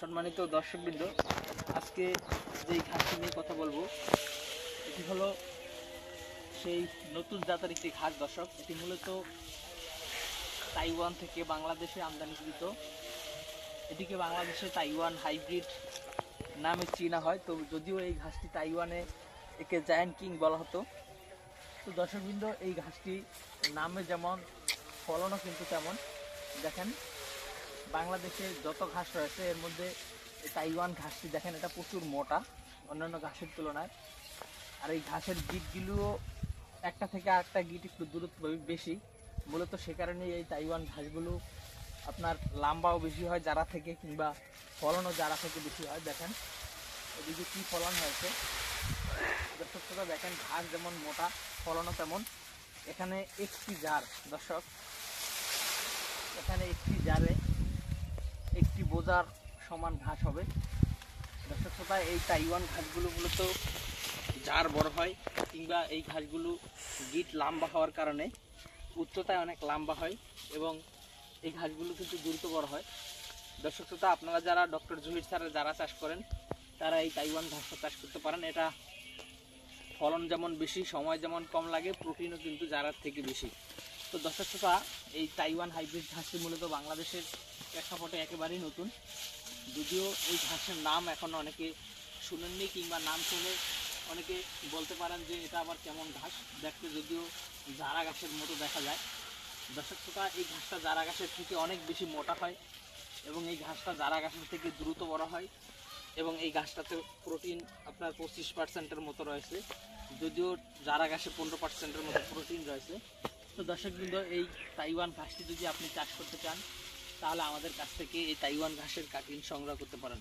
সম্মানিত দর্শকবৃন্দ, আজকে যেই ঘাসটি নিয়ে কথা বলবো এটি হলো সেই নতুন জাতের একটি ঘাস। দর্শক, এটি মূলত তাইওয়ান থেকে বাংলাদেশে আমদানিকৃত। এটিকে বাংলাদেশে তাইওয়ান হাইব্রিড নামে চেনা হয়। তো যদিও এই ঘাসটি তাইওয়ানে একে জায়ান্ট কিং বলা হতো। তো দর্শকবৃন্দ, এই ঘাসটি নামে যেমন ফলনও কিন্তু তেমন। দেখেন, বাংলাদেশে যত ঘাস রয়েছে এর মধ্যে এই তাইওয়ান ঘাসটি দেখেন, এটা প্রচুর মোটা অন্যান্য ঘাসের তুলনায়। আর এই ঘাসের গিটগুলোও একটা থেকে আরেকটা গিট একটু দূরত্ব বেশি, মূলত সে কারণেই এই তাইওয়ান ঘাসগুলো আপনার লম্বাও বেশি হয় যারা থেকে, কিংবা ফলনও যারা থেকে বেশি হয়। দেখেন এদিকে কি ফলন হয়েছে দর্শক, শ্রোতা দেখেন, ঘাস যেমন মোটা ফলনও তেমন। এখানে একটি জার, দর্শক, এখানে একটি জারে একটি বোঝার সমান ঘাস হবে। দর্শক শ্রোতা, এই তাইওয়ান ঘাসগুলো মূলত জার বড় হয়, কিংবা এই ঘাসগুলো গিট লম্বা হওয়ার কারণে উচ্চতায় অনেক লম্বা হয়, এবং এই ঘাসগুলো কিন্তু দ্রুত বড় হয়। দর্শক শ্রোতা, আপনারা যারা ডক্টর জহির স্যারের যারা চাষ করেন তারা এই তাইওয়ান ঘাসটা চাষ করতে পারেন। এটা ফলন যেমন বেশি, সময় যেমন কম লাগে, প্রোটিনও কিন্তু জারার থেকে বেশি। তো দর্শক শ্রোতা, এই তাইওয়ান হাইব্রিড ঘাসটি মূলত বাংলাদেশের প্রেক্ষাপটে একেবারেই নতুন। যদিও এই ঘাসের নাম এখন অনেকে শুনেননি, কিংবা নাম শুনে অনেকে বলতে পারেন যে এটা আবার কেমন ঘাস, দেখতে যদিও জারা ঘাসের মতো দেখা যায়। দর্শক শ্রোতা, এই ঘাসটা জারা ঘাসের থেকে অনেক বেশি মোটা হয়, এবং এই ঘাসটা জারা ঘাসের থেকে দ্রুত বড় হয়, এবং এই ঘাসটাতে প্রোটিন আপনার 25%-এর মতো রয়েছে, যদিও জারা ঘাসে 15%-এর মতো প্রোটিন রয়েছে। তো দর্শকবৃন্দ, এই তাইওয়ান ঘাসটি যদি আপনি চাষ করতে চান তাহলে আমাদের কাছ থেকে এই তাইওয়ান ঘাসের কাটিং সংগ্রহ করতে পারেন।